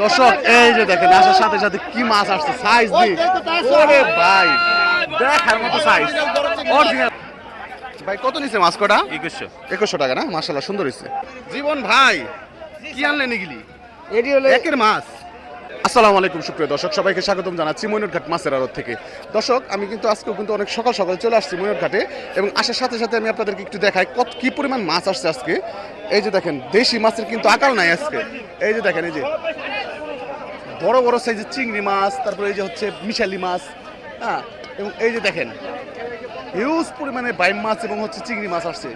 দর্শক এই যে দেখেন আসার সাথে সাথে কি মাছ আসছে সাইজ দি ওরে ভাই দেখার মতো সাইজ অরিজিনাল। ভাই কত নিছে মাছ কটা? 2100 টাকা না? মাশাআল্লাহ সুন্দর হইছে। জীবন ভাই কি আনলেন এগুলি? এটি হলো একের মাছ। আসসালামু আলাইকুম সুপ্রিয় দর্শক, সবাইকে স্বাগতম জানাচ্ছি মইনুরঘাট মাছের আড়ত থেকে। দর্শক আমি কিন্তু আজকেও কিন্তু অনেক সকাল সকাল চলে আসছি মইনুরঘাটে, এবং আসার সাথে সাথে আমি আপনাদেরকে একটু দেখাই কি পরিমাণ মাছ আসছে আজকে। এই যে দেখেন দেশি মাছের কিন্তু আকাল নাই আজকে। এই যে দেখেন এই যে বড় বড় সাইজের চিংড়ি মাছ, তারপরে এই যে হচ্ছে মিশালি মাছ, হ্যাঁ, এবং এই যে দেখেন হিউজ পরিমাণে বাইম মাছ এবং হচ্ছে চিংড়ি মাছ আসছে।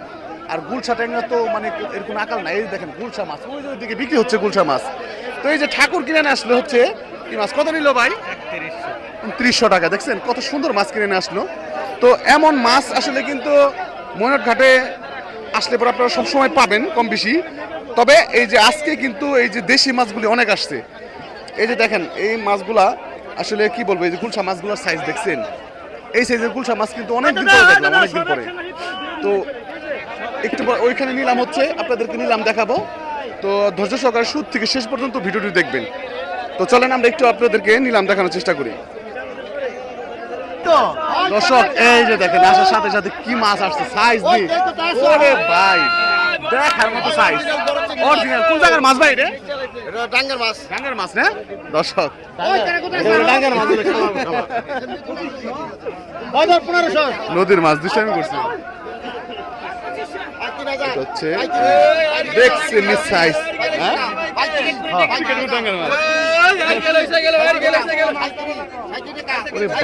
আর গুলশা ট্যাংরা তো মানে এর কোনো আকাল নাই। এই দেখেন গুলশা মাছ ওই যে দিকে বিক্রি হচ্ছে গুলশা মাছ। তো এই যে ঠাকুর কিনে নিয়ে আসলে হচ্ছে কি মাছ কত নিল ভাই? ৩০০ টাকা। দেখছেন কত সুন্দর মাছ কিনে নিয়ে আসলো। তো এমন মাছ আসলে কিন্তু মইনুরঘাটে আসলে পরে আপনারা সবসময় পাবেন কম বেশি। তবে এই যে আজকে কিন্তু এই যে দেশি মাছগুলি অনেক আসছে। এই যে দেখেন এই মাছগুলা আসলে কি বলবো, এই যে গুলশা মাছগুলোর সাইজ দেখছেন, এই সাইজের গুলশা মাছ কিন্তু অনেকদিন পরে দেখলাম, অনেকদিন পরে। তো একটু ওইখানে নিলাম হচ্ছে আপনাদেরকে নিলাম দেখাবো। তো ধৈর্য সহকারে শুরু থেকে শেষ পর্যন্ত ভিডিওটি দেখবেন। তো চলেন আমরা একটু আপনাদেরকে নিলাম দেখানোর চেষ্টা করি। দর্শক এই যে দেখেন আসার সাথে সাথে কি মাছ আসছে সাইজ দি ওরে ভাই দেখার মতো সাইজ অরিজিনাল। কোন জায়গার মাছ ভাই? এটা ডাঙ্গার মাছ। ডাঙ্গার মাছ না দর্শক? ডাঙ্গার মাছ নদীর মাছ দুষ্টামি করছে হচ্ছে দেখছেন সাইজ।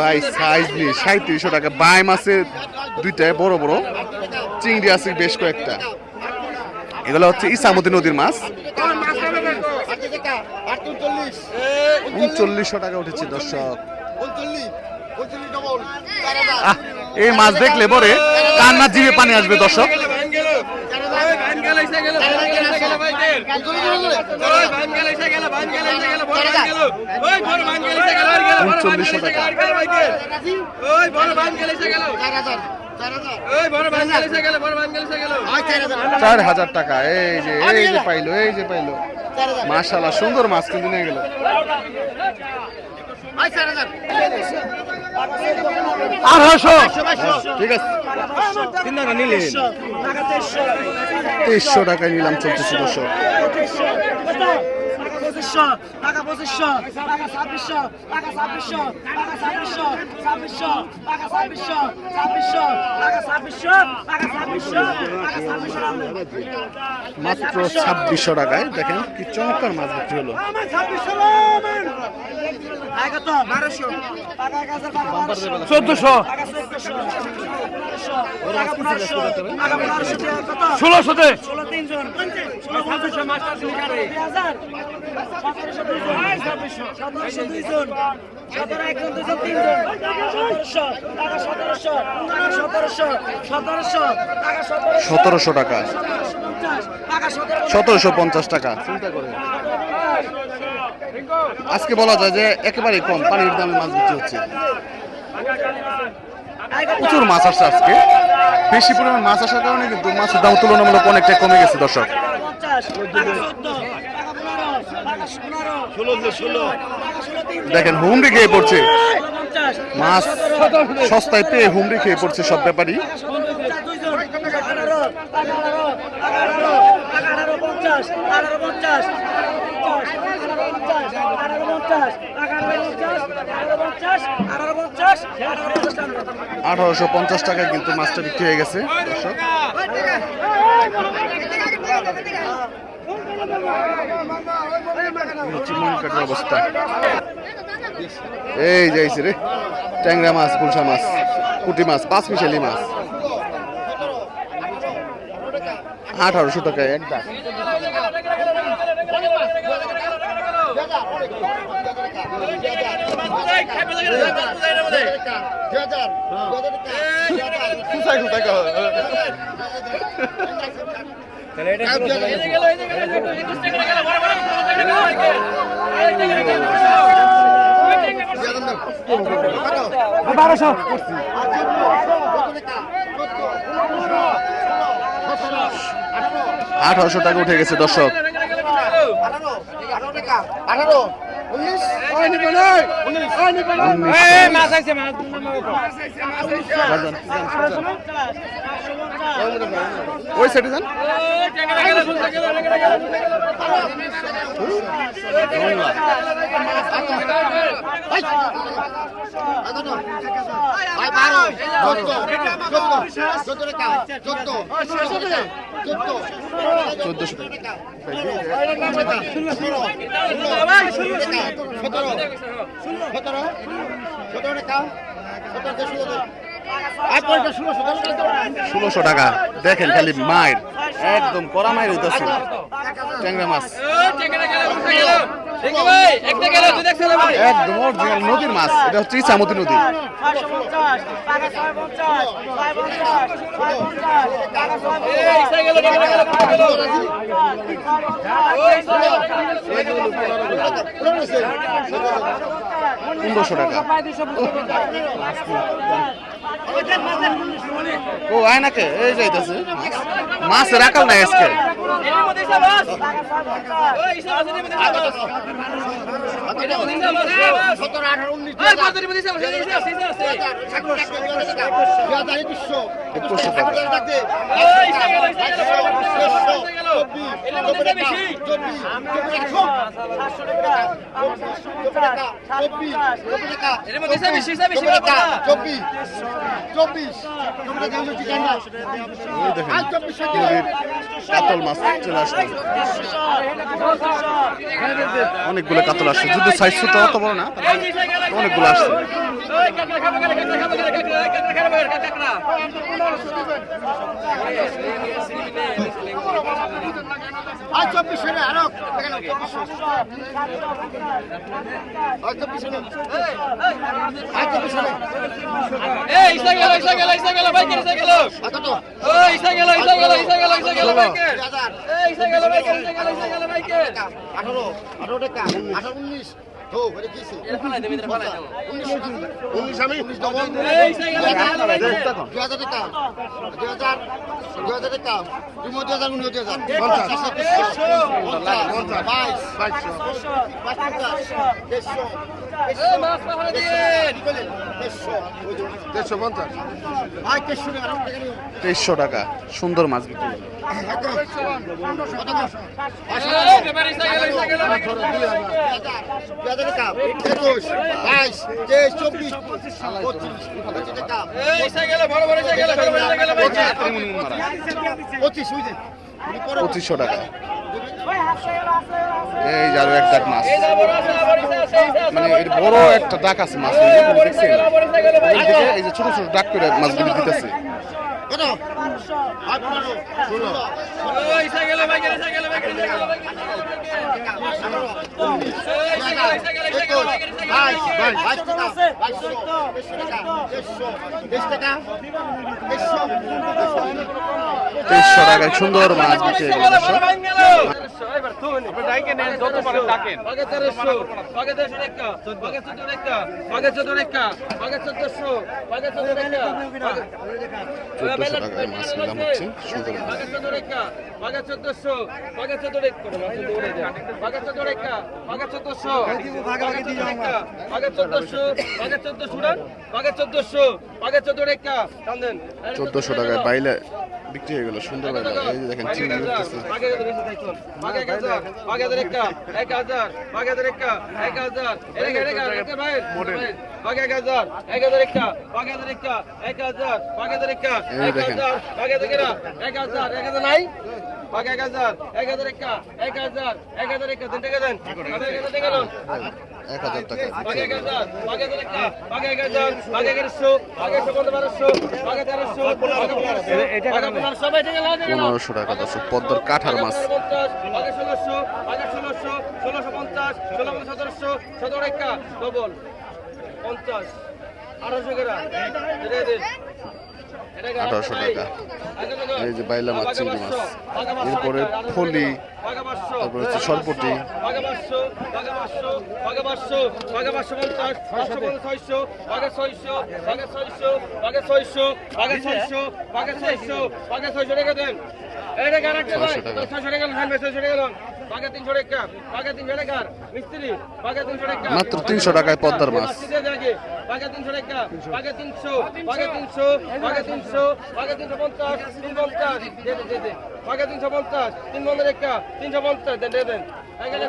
ভাই সাইজ নিয়ে ৩৭০০ টাকা। বাই মাছে দুইটায় বড় বড়, চিংড়ি আছে বেশ কয়েকটা। এগুলো হচ্ছে ইসামতি নদীর মাছ। ৩৯০০ টাকা উঠেছে দর্শক। এই মাছ দেখলে পরে কান্নার জিভে পানি আসবে দর্শক। ৩৯০০ টাকা। ৪,০০০ টাকা। এই যে পাইলো, এই যে পাইলো। মাশাআল্লাহ সুন্দর মাছ কিন্তু নিয়ে গেল। ১৮০০ ঠিক আছে। ২৩০০ টাকায় নিলাম চলতেছে দর্শক। মাত্র ২৬০০ টাকায় দেখেন কি চমৎকার মাছ বিক্রি হলো। ১৪০০ ১৬০০তে ১৭০০ টাকা। ১৭৫০ টাকা। চিন্তা করে আজকে বলা যায় যে একেবারে কম পানির দামে মাছ বিক্রি হচ্ছে। প্রচুর মাছ আসছে আজকে। বেশি পরিমাণ মাছ আসার কারণে কিন্তু মাছের দাম তুলনামূলক অনেকটা কমে গেছে দর্শক। দেখেন হুমড়ি খেয়ে পড়ছে মাছ, সস্তায় পেয়ে হুমড়ি খেয়ে পড়ছে সব ব্যাপারই। $১৮৫০ টাকায় কিন্তু মাছটা বিক্রি হয়ে গেছে দর্শক। অবস্থা এই যাইছে রে, ট্যাংরা মাছ, গুলশা মাছ, পুঁটি মাছ, পাঁচ মিশালি মাছ। ১৮০০ টাকায় একদম। $১৮০০ উঠে গেছে দর্শক। 18 19 ওই সাইডে যান। চোদ্দশো টাকা। ষোলোশো টাকা। দেখেন খালি মায়ের একদম কড়া মায়ের হইতেছে ট্যাংরা মাছ, একদম অরিজিনাল নদীর মাছ। এটা হচ্ছে ইছামতি নদী। পনেরোশো টাকা। ও আয় নাকে এই যাইতেছে মাছের আকাল নাই আজকে। কাতল মাছ চলে আসলো, অনেকগুলো কাতল আসছে। যদি সাইজ ছোট অত বড় না, অনেকগুলো আসছে। তেইশশো টাকা। সুন্দর মাছ বিক্রি। পঁচিশশো টাকা। এই যে আরো এক ডাক মাছ, মানে এর বড় একটা ডাক আছে মাছ, দেখছেন? এই যে ছোট ছোট ডাক করে মাছগুলি দিতেছে। তেইশশো টাকায় সুন্দর মাছ বিক্রি হয়ে গেল। চোদ্দশো টাকায় মাছ নিলাম হচ্ছে সুন্দর মাছ। চোদ্দশো টাকায় বাইলে বিক্রি হয়ে গেল সুন্দর বাইলে। এই যে দেখেন চিংড়ি উঠতেছে। পনেরোশো টাকা। দর্শক পদ্মার কাঠার মাছ। 1800 টাকা। এই যে বাইলা মাছ, চিংড়ি মাছ, এরপরে ফলি, তারপরে হচ্ছে সরপুটি, মাত্র 300 টাকায় পদ্মার মাছ। বাঘে 300 টাকা, বাঘে 300, বাঘে 300, বাঘে 300, বাঘে 350, 350, বাঘে 350, 350 টাকা, 350 দেন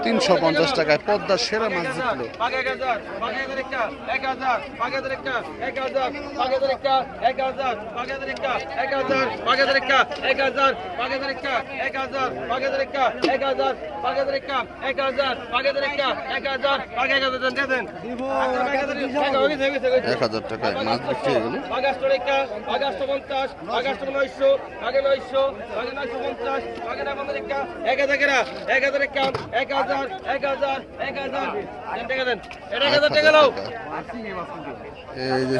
350 টাকায় পদ্মার সেরা মাছ জিতলো। বাঘে 1000, বাঘে 1000 টাকা, 1000, বাঘে 1000 টাকা, 1000, বাঘে 1000 টাকা, 1000, বাঘে 1000 টাকা, 1000, বাঘে 1000 টাকা, 1000, বাঘে 1000 টাকা, 1000, বাঘে 1000 টাকা, 1000, বাঘে 1000 টাকা, 1000, বাঘে 1000 টাকা, 1000, বাঘে 1000 দেন 1000 টাকায় মাছ বিক্রি হয়ে গেল। বাঘাষ্ট রেখা, বাঘাষ্ট 50, বাঘাষ্ট 900, বাঘে 900, বাঘে 950, বাঘে 950 রেখা, 1000 টাকা, 1000 রেখা, 1000, 1000, 1000, টাকা দেন, 1000 টাকা নাও। এই যে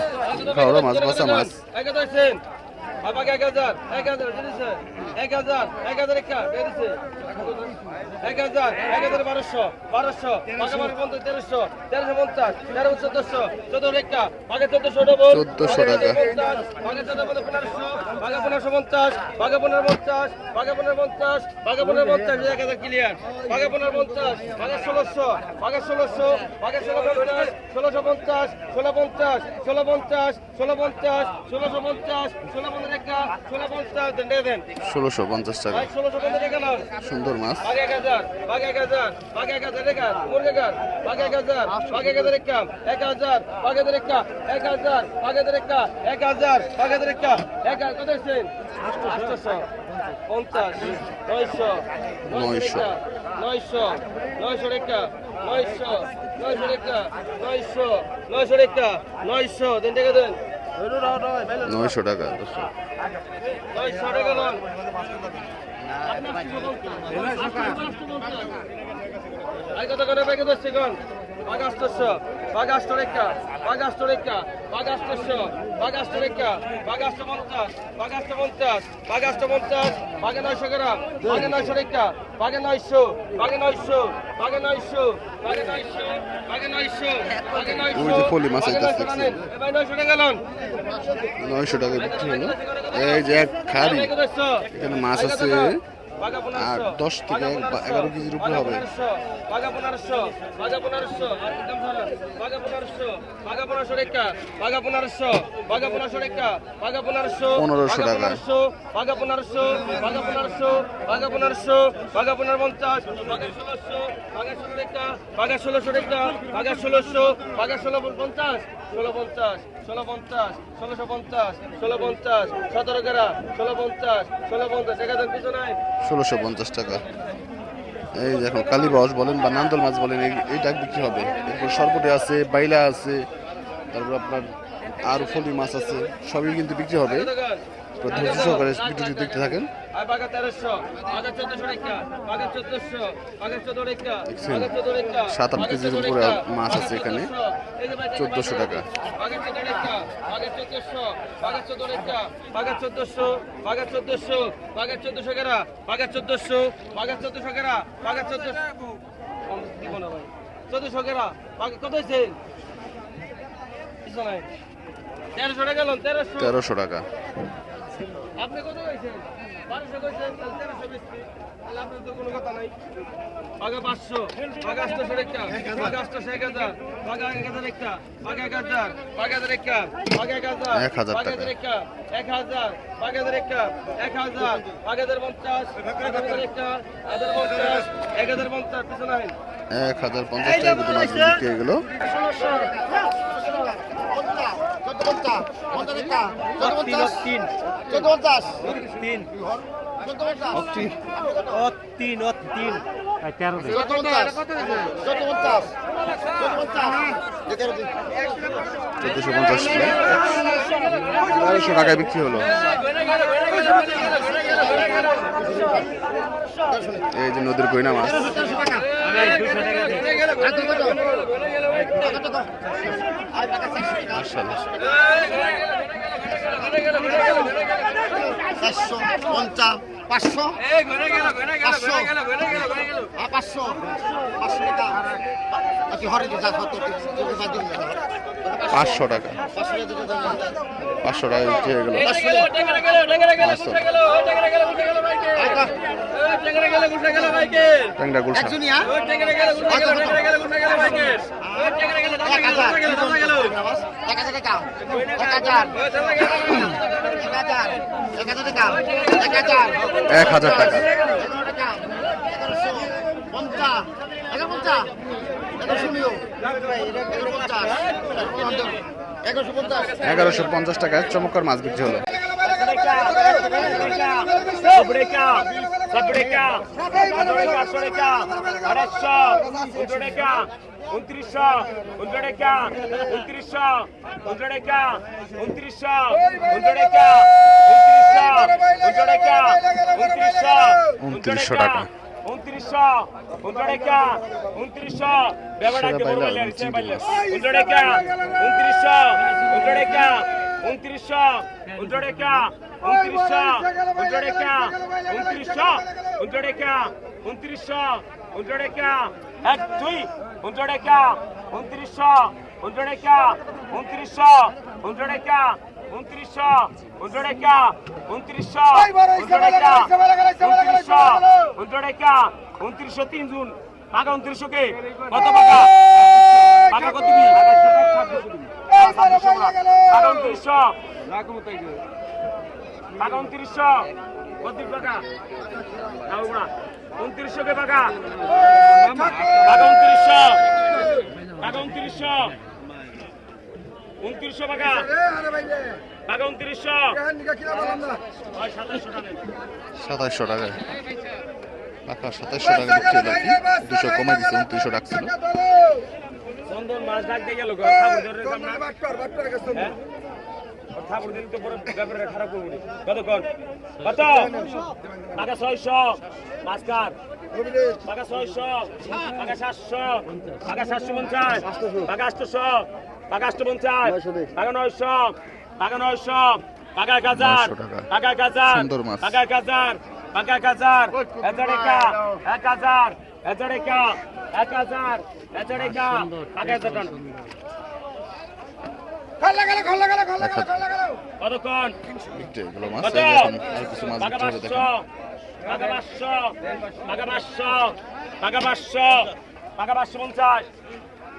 খাওয়া মাছ, বাসা মাছ, 1000 দেন, বাঘে 1000, 1000 দিছে, 1000, 1000 রেখা, দিছে, 1000, 1000 1200, 1200, বাঘে 1250, 1300, 1350, 1300, 1400, 14 রেখা, বাঘে 1400 ডবল, 1400 টাকা। বাঘে 1450, 1500, বাঘে 1550, বাঘে 1550, বাঘে 1550, বাঘে 1550, 1000 ক্লিয়ার, বাঘে 1550, বাঘে 1600, বাঘে 1600, বাঘে 1650, 1650, 1650, 1650, 1650, 1650, 1650 রেখা, 1650 দেন 1650 টাকা। 1650 রেখা নাও। সুন্দর মাছ। বাঘে 1000, বাঘে 1000, বাঘে 1000 রেখা, মুরগে গার, বাঘে 1000, বাঘে 1000 রেখা, 1000, বাঘে 1000 রেখা, 1000, বাঘে 1000 রেখা, 1000, বাঘে 1000 রেখা, 1000 কত হইছে? 800, 50, 900, 900, 900, 900 রেখা, 900, 900 রেখা, 900, 900 রেখা, 900 দেন টাকা দেন। 900 টাকা দর্শক। 900 টাকা দেন। আই কত করে ব্যাগে দচ্ছে কোন বাগাষ্টশো বাগাষ্ট রেখা বাগাষ্ট রেখা বাগাষ্টশো বাগাষ্ট রেখা বাগাষ্ট 50 বাগাষ্ট 50 বাগাষ্ট 50 বাগে 900 গ্রাম বাগে 900 রেখা বাগে 900 বাগে 900 বাগে 900 বাগে 900 বাগে 900 বাগে 900 ওই যে পলি মাছ এটা দেখছেন। এবার 900 টাকা লোন 900 টাকা বিক্রি হলো। এই যে এক খাড়ি, এখানে মাছ আছে আর 10 থেকে 11 কেজির উপরে হবে। বাঘা 1500 বাঘা 1500 আর দাম ধরেন বাঘা 1500 বাঘা 1500 রেখা বাঘা 1500 বাঘা 1500 রেখা বাঘা 1500 1500 টাকা। বাঘা 1500 বাঘা 1500 বাঘা 1500 বাঘা 1550 বাঘা 1600 বাঘা 16 রেখা বাঘা 1600 রেখা বাঘা 1600 বাঘা 1650 1650 1650 1650 1650 17 গেরা 1650 1650 টাকা দেন কিছু নাই 1650 টাকা। এই দেখো কালীবাস বলেন বা নান্দল মাছ বলেন, এই ডাক বিক্রি হবে। এরপর সরপুটে আছে, বাইলা আছে, তারপর আপনার আর ফলি মাছ আছে, সবই কিন্তু বিক্রি হবে। তো ধৈর্য সহকারে ভিডিওটি দেখতে থাকেন। আর বাঘা 1300 বাঘা 1400 রেখা বাঘা 1400 বাঘা 14 রেখা দেখছেন? বাঘা 14 রেখা 7-8 কেজির উপরে মাছ আছে এখানে। 1400 টাকা। বাঘা 14 রেখা বাঘা 1400 বাঘা 14 রেখা বাঘা 1400 বাঘা 1400 বাঘা 1400 গেরা বাঘা 1400 বাঘা 1400 গেরা বাঘা 1400 দিব না ভাই 1400 গেরা বাঘা কত হইছে কিছু নাই 1300 টাকা লোন 1300 টাকা। আপনি কত কইছেন 1200 কইছেন 1300 বেশি তাহলে আপনার তো কোনো কথা নাই বাঘা 500 বাঘা 800 রেখা বাঘা 800 1000 বাঘা 1000 রেখা বাঘা 1000 বাঘা 1000 রেখা বাঘা 1000 1000 বাঘা টাকা। রেখা 1000 বাঘা 1000 রেখা 1000 বাঘা 1050 1000 রেখা 1050 1050 পিছনে আইন 1050 টাকা কিন্তু মাছ বিক্রি হয়ে গেল। 1450 টাকায় বিক্রি হলো। এই যে নদীর কইনা মাছ। মাশাআল্লাহ। চারশো পঞ্চাশ 500 এই ঘুরে গেল ঘুরে গেল ঘুরে গেল ঘুরে গেল ঘুরে গেল 500 টাকা আচ্ছা হরে দিন 500 টাকা 500 টাকা বিক্রি হয়ে গেল। টেঙ্গরা গেল গুছে গেল টেঙ্গরা গেল গুছে গেল ভাইকে টেঙ্গরা গেল গুছে গেল ভাইকে ট্যাংরা গুলশা একজনই হ্যাঁ টেঙ্গরা গেল গুছে গেল টেঙ্গরা গেল গুছে গেল ভাইকে টেঙ্গরা গেল দাদা গেল দাদা গেল দাদা গেল 1000 টাকা 1000 1000 টাকা। 1150 টাকায় চমৎকার মাছ বিক্রি হলো। উনত্রিশশো টাকা। 2903 জুন পাকা 2900 কে কত পাকা পাকা কত দিবি পাকা 2900 রাখমু তাই পাকা 2900 কত দিবি পাকা নাও না 2900 কে পাকা পাকা 2900 পাকা 2900 2900 পাকা পাকা 2900 2700 টাকায় পাকা 2700 টাকা বিক্রি হলো। 200 কমাই দিচ্ছে, 2900 টাকা ছিল। চন্দন মাছ ডাক দিয়ে গেল ঠাকুর ধরে সামনে ঠাকুর দিন তো পুরো ব্যাপারটা খারাপ করবো কত কর কত টাকা 600 মাছ কার টাকা 600 টাকা 700 টাকা 750 টাকা 800 টাকা 850 টাকা 900 টাকা 900 টাকা 1000 টাকা 1000 সুন্দর মাছ। টাকা 1000 টাকা 1000 1000 টাকা 1000 1000 টাকা 1000 1000 টাকা টাকা 1000 টাকা কতক্ষণ বিক্রি হয়ে গেল মাছ। কত? এই যে এখন আর কিছু মাছ টাকা বিক্রি হবে 500 টাকা 550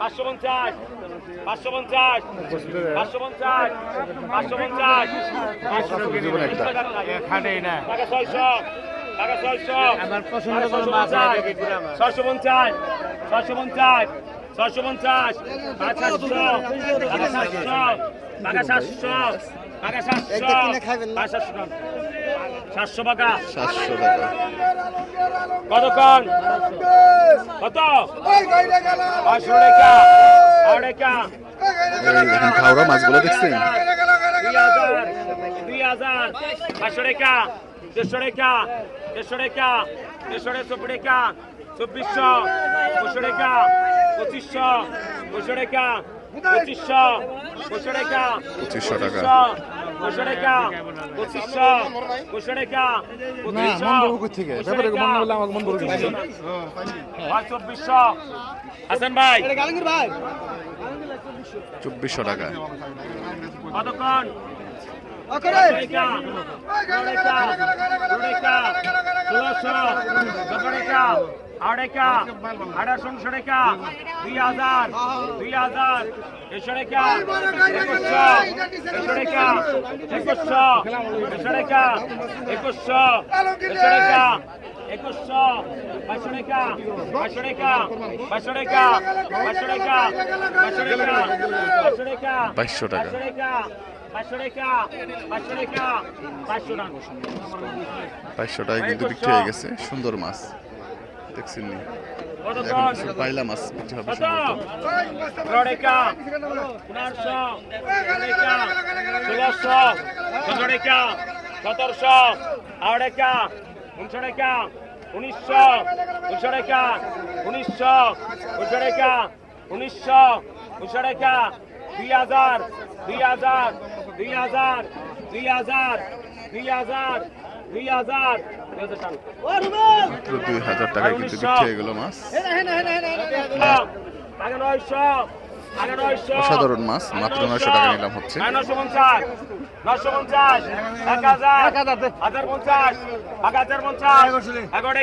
550 550 550 জীবন একটা। টাকা 600 টাকা 600 আমার পছন্দ করে মাছ 650 650 650 টাকা 700 টাকা 700 টাকা 700 টাকা 700 700 টাকা 700 টাকা। কতক্ষণ কত 500 টাকা 8 টাকা এই দেখেন খাওয়া মাছগুলো দেখছেন? 2000 500 টাকা 150 টাকা 150 টাকা 150 টাকা 2400 500 টাকা 2500 500 টাকা 2500 500 টাকা 2500 টাকা। 500 টাকা 2500 500 টাকা 2400 হাসান ভাই 2400 টাকা। কতক্ষণ বাইশশো টাকা। 500 টাকা কিন্তু বিক্রি হয়ে গেছে। সুন্দর মাছ দেখছেন নি? এখন কিছু পাইলা মাছ বিক্রি হবে সম্ভবত। 2000 2000 2000 2000 2000 2000 মাত্র 2000 টাকায় কিন্তু বিক্রি হয়ে গেল মাছ। টাকা 900 টাকা 900 অসাধারণ মাছ, মাত্র 900 টাকা নিলাম হচ্ছে। 950 950 1000 1050 1050 11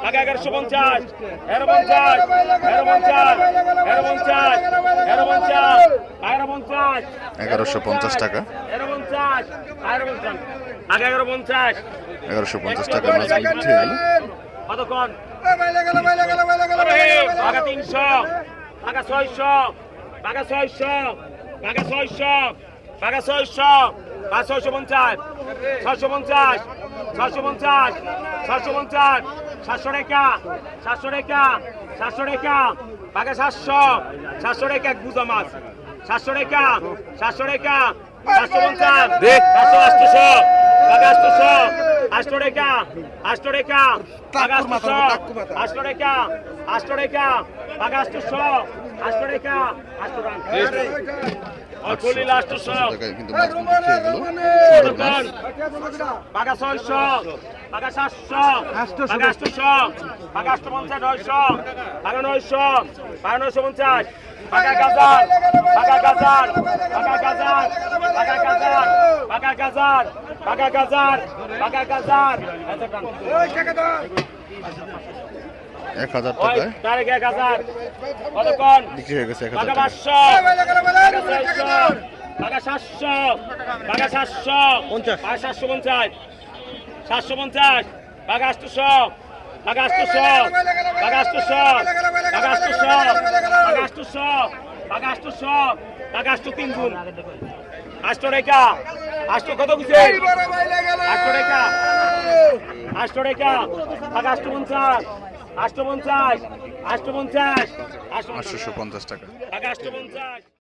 টাকা 1150 1150 1150 1150 টাকা, 1150 1150 1150 টাকা মাছ বিক্রি হয়ে গেল। কতক্ষণ টাকা 300 টাকা 600 টাকা 600 টাকা 600 টাকা 600 টাকা 650 650 650 650 700 টাকা 700 টাকা 700 টাকা টাকা 700 700 টাকা এক বুঝা মাছ 700 টাকা 700 টাকা 750 দেখ 800 টাকা 800 800 টাকা 800 টাকা টাকা 800 800 টাকা 800 টাকা টাকা 800 800 টাকা 800 টাকা 800 টাকায় কিন্তু মাছ বিক্রি হয়ে গেল। সুন্দর মাছ। টাকা 600 টাকা 700 টাকা 800 টাকা 850 900 টাকা 900 টাকা 950 টাকা 1000 টাকা 1000 টাকা 1000 টাকা 1000 টাকা 1000 টাকা 1000 টাকা 1000 1000 ওই টাকায় ডাইরেক্ট 1000 কতক্ষণ বিক্রি হয়ে গেছে। 1000 টাকা টাকা 500 টাকা 600 টাকা 700 টাকা 750 750 টাকা 800 টাকা 800 টাকা 800 টাকা 800 টাকা 800 টাকা 800 টাকা 800 তিন গুণ 800 টাকা 800 কত কিছু 800 টাকা 800 টাকা টাকা 850 850 850 850 টাকা। টাকা 850